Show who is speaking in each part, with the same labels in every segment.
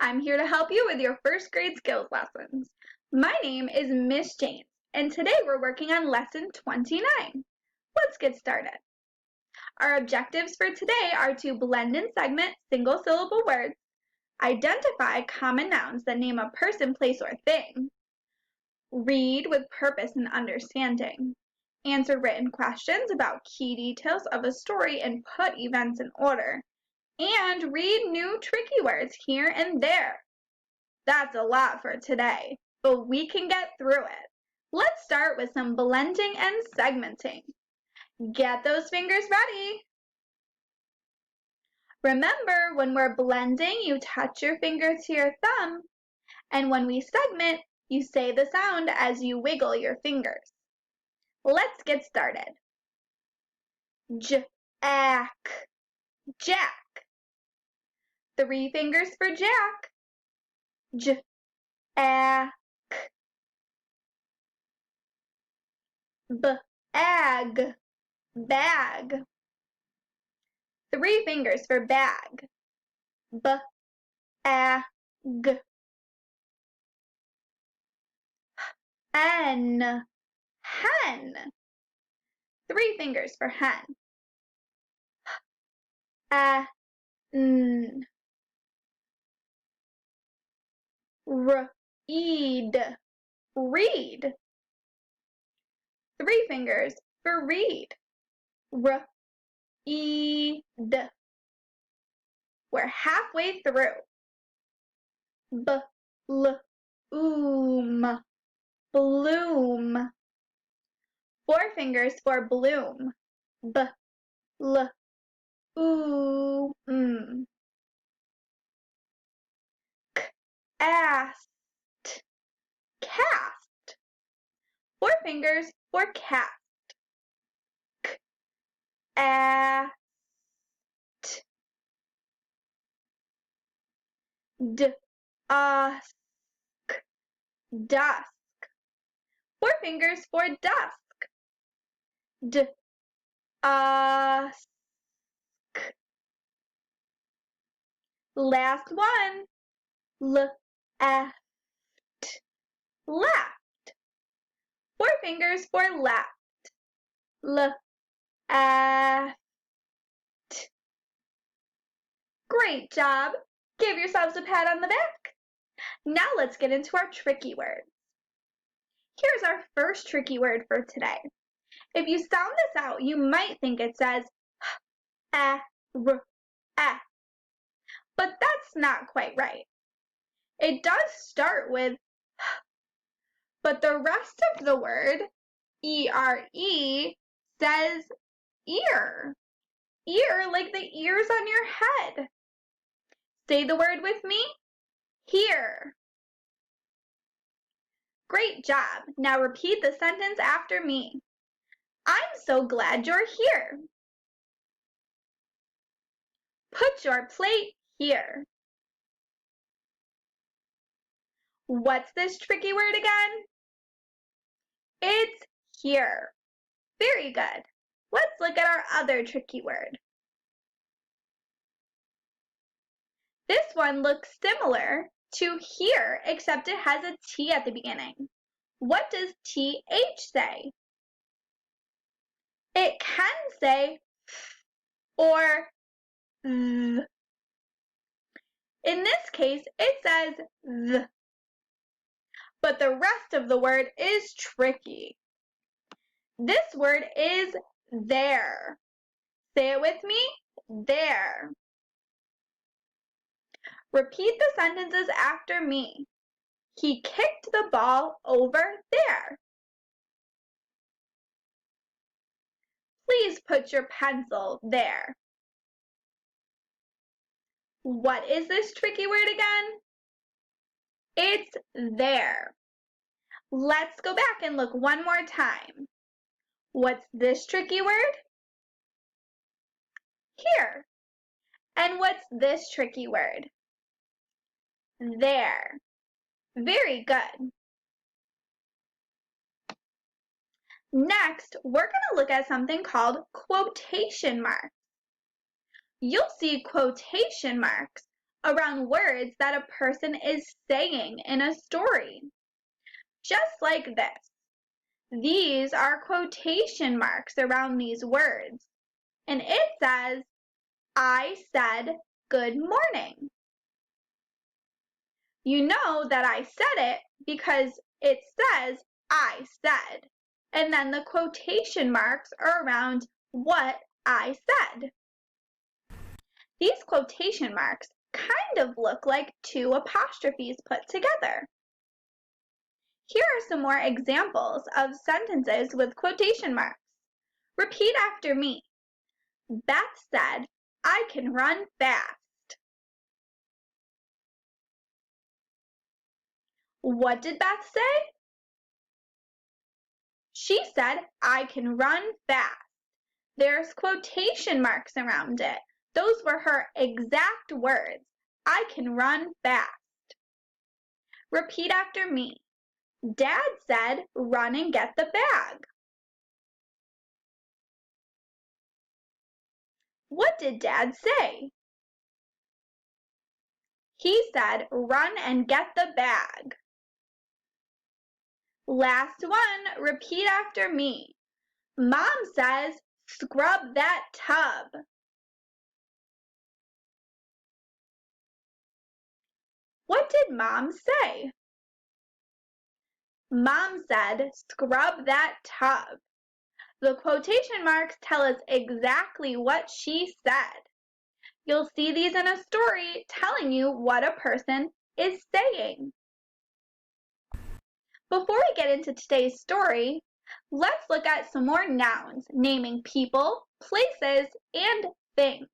Speaker 1: I'm here to help you with your first grade skills lessons. My name is Miss James, and today we're working on lesson 29. Let's get started. Our objectives for today are to blend and segment single-syllable words, identify common nouns that name a person, place, or thing, read with purpose and understanding, answer written questions about key details of a story and put events in order, and read new tricky words here and there. That's a lot for today, but we can get through it. Let's start with some blending and segmenting. Get those fingers ready. Remember, when we're blending, you touch your finger to your thumb, and when we segment, you say the sound as you wiggle your fingers. Let's get started. Jack, Jack. 3 fingers for Jack. Jack. Bag, bag. 3 fingers for bag. Bag. Hen, hen. 3 fingers for hen. N. Read, read. 3 fingers for read. Read. We're halfway through. Bloom, bloom. 4 fingers for bloom. Bloom. Cast, cast. 4 fingers for cast. Cast. Dusk, dusk. 4 fingers for dusk. Dusk. Last one. Left, left. 4 fingers for left. Left. Great job. Give yourselves a pat on the back. Now let's get into our tricky words. Here's our first tricky word for today. If you sound this out, you might think it says but that's not quite right. It does start with but the rest of the word, E-R-E, says ear. Ear like the ears on your head. Say the word with me. Here. Great job. Now repeat the sentence after me. I'm so glad you're here. Put your plate here. What's this tricky word again? It's here. Very good. Let's look at our other tricky word. This one looks similar to here, except it has a T at the beginning. What does TH say? It can say or th. In this case, it says th. But the rest of the word is tricky. This word is there. Say it with me. There. Repeat the sentences after me. He kicked the ball over there. Please put your pencil there. What is this tricky word again? It's there. Let's go back and look one more time. What's this tricky word? Here. And what's this tricky word? There. Very good. Next, we're going to look at something called quotation marks. You'll see quotation marks around words that a person is saying in a story. Just like this. These are quotation marks around these words. And it says, I said good morning. You know that I said it because it says I said. And then the quotation marks are around what I said. These quotation marks kind of look like two apostrophes put together. Here are some more examples of sentences with quotation marks. Repeat after me. Beth said, I can run fast. What did Beth say? She said, I can run fast. There's quotation marks around it. Those were her exact words. I can run fast. Repeat after me. Dad said, run and get the bag. What did Dad say? He said, run and get the bag. Last one, repeat after me. Mom says, scrub that tub. What did Mom say? Mom said, scrub that tub. The quotation marks tell us exactly what she said. You'll see these in a story telling you what a person is saying. Before we get into today's story, let's look at some more nouns naming people, places, and things.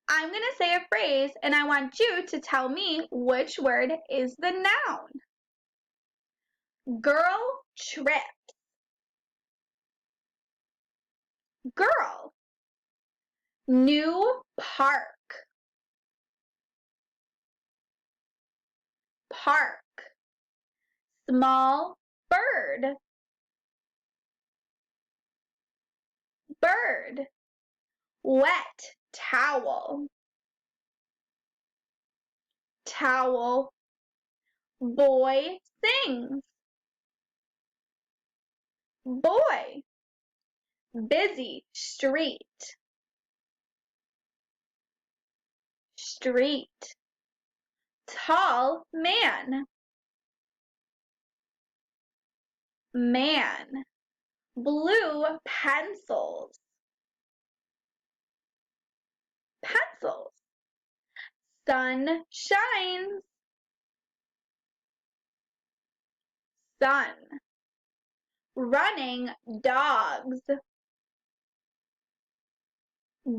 Speaker 1: I'm going to say a phrase and I want you to tell me which word is the noun. Girl trips. Girl. New park. Park. Small bird. Bird. Wet towel. Towel. Boy sings. Boy. Busy street. Street. Tall man. Man. Blue pencils. Pencils. Sun shines. Sun. Running dogs.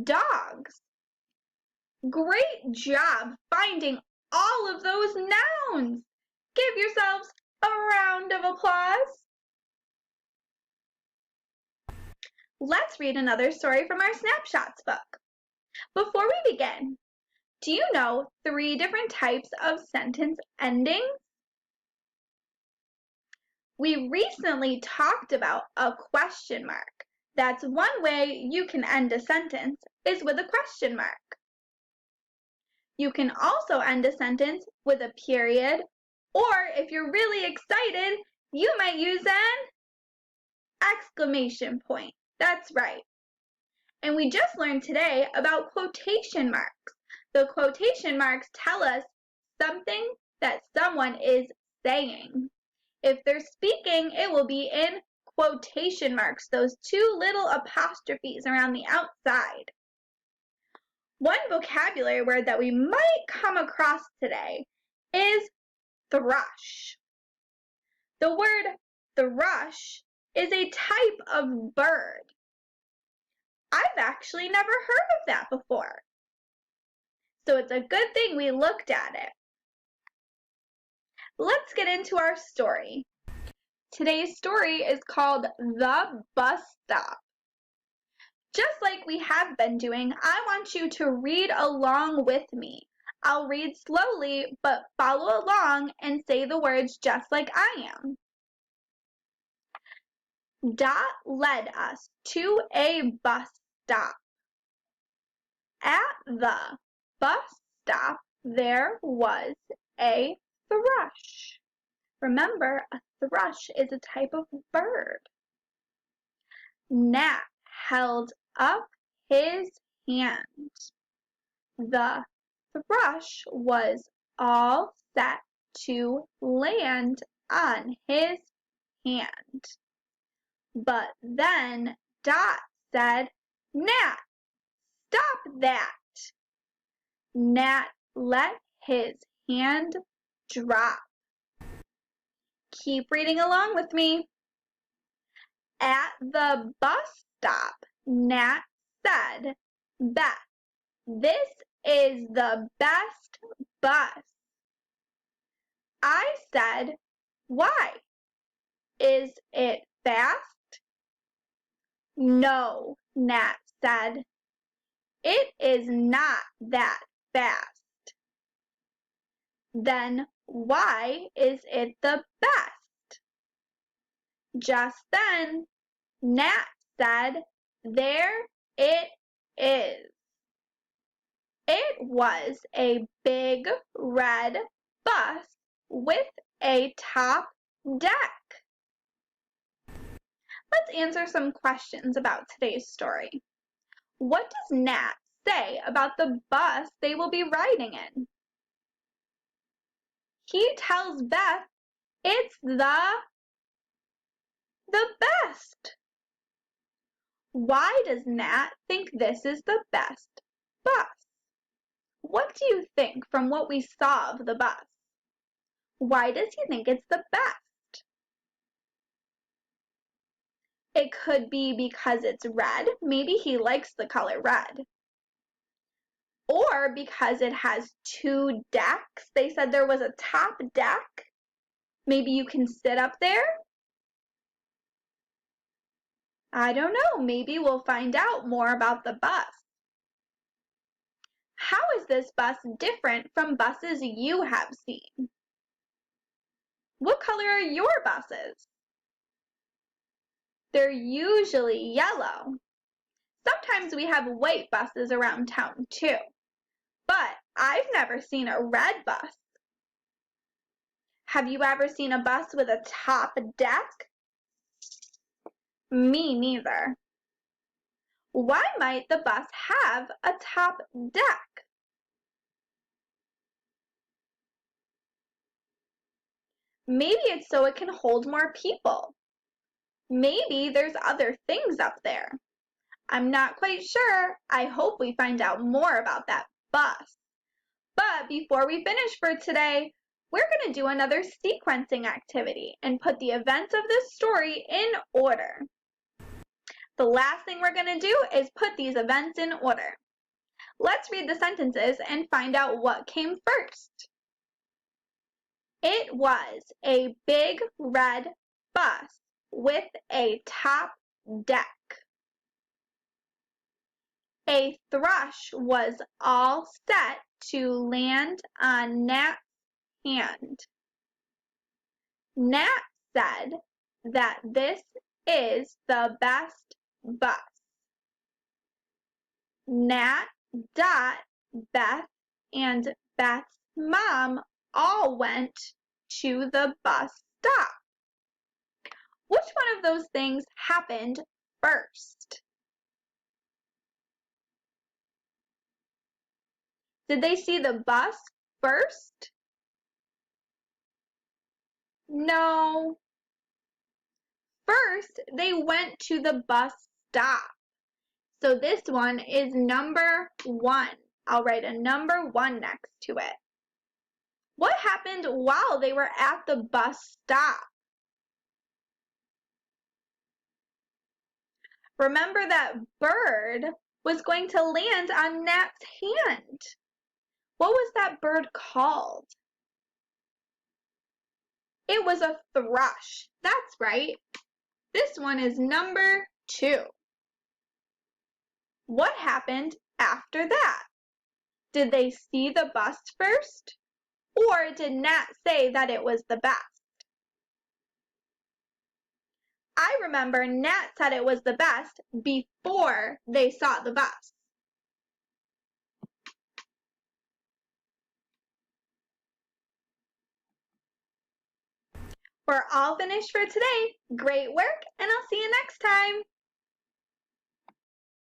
Speaker 1: Dogs. Great job finding all of those nouns. Give yourselves a round of applause. Let's read another story from our Snapshots book. Before we begin, do you know 3 different types of sentence endings? We recently talked about a question mark. That's one way you can end a sentence is with a question mark. You can also end a sentence with a period, or if you're really excited, you might use an exclamation point. That's right. And we just learned today about quotation marks. The quotation marks tell us something that someone is saying. If they're speaking, it will be in quotation marks, those 2 little apostrophes around the outside. One vocabulary word that we might come across today is thrush. The word thrush is a type of bird. I've actually never heard of that before. So it's a good thing we looked at it. Let's get into our story. Today's story is called The Bus Stop. Just like we have been doing, I want you to read along with me. I'll read slowly, but follow along and say the words just like I am. Dot led us to a bus stop. At the bus stop, there was a thrush. Remember, a thrush is a type of bird. Nat held up his hand. The thrush was all set to land on his hand. But then Dot said, "Nat, stop that!" Nat let his hand drop. Keep reading along with me. At the bus stop, Nat said, "Beth, this is the best bus." I said, "Why? Is it fast?" "No," Nat said. "It is not that fast." "Then why is it the best?" Just then, Nat said, "There it is." It was a big red bus with a top deck. Let's answer some questions about today's story. What does Nat say about the bus they will be riding in? He tells Beth it's the best. Why does Nat think this is the best bus? What do you think from what we saw of the bus? Why does he think it's the best? It could be because it's red. Maybe he likes the color red. Or because it has two decks. They said there was a top deck. Maybe you can sit up there. I don't know. Maybe we'll find out more about the bus. How is this bus different from buses you have seen? What color are your buses? They're usually yellow. Sometimes we have white buses around town too, but I've never seen a red bus. Have you ever seen a bus with a top deck? Me neither. Why might the bus have a top deck? Maybe it's so it can hold more people. Maybe there's other things up there. I'm not quite sure. I hope we find out more about that bus. But before we finish for today, we're going to do another sequencing activity and put the events of this story in order. The last thing we're going to do is put these events in order. Let's read the sentences and find out what came first. It was a big red bus with a top deck. A thrush was all set to land on Nat's hand. Nat said that this is the best bus. Nat, Dot, Beth, and Beth's mom all went to the bus stop. Which one of those things happened first? Did they see the bus first? No. First, they went to the bus stop. So this one is number 1. I'll write a number 1 next to it. What happened while they were at the bus stop? Remember that bird was going to land on Nat's hand. What was that bird called? It was a thrush. That's right. This one is number 2. What happened after that? Did they see the bus first? Or did Nat say that it was the best? I remember Nat said it was the best before they saw the bus. We're all finished for today. Great work, and I'll see you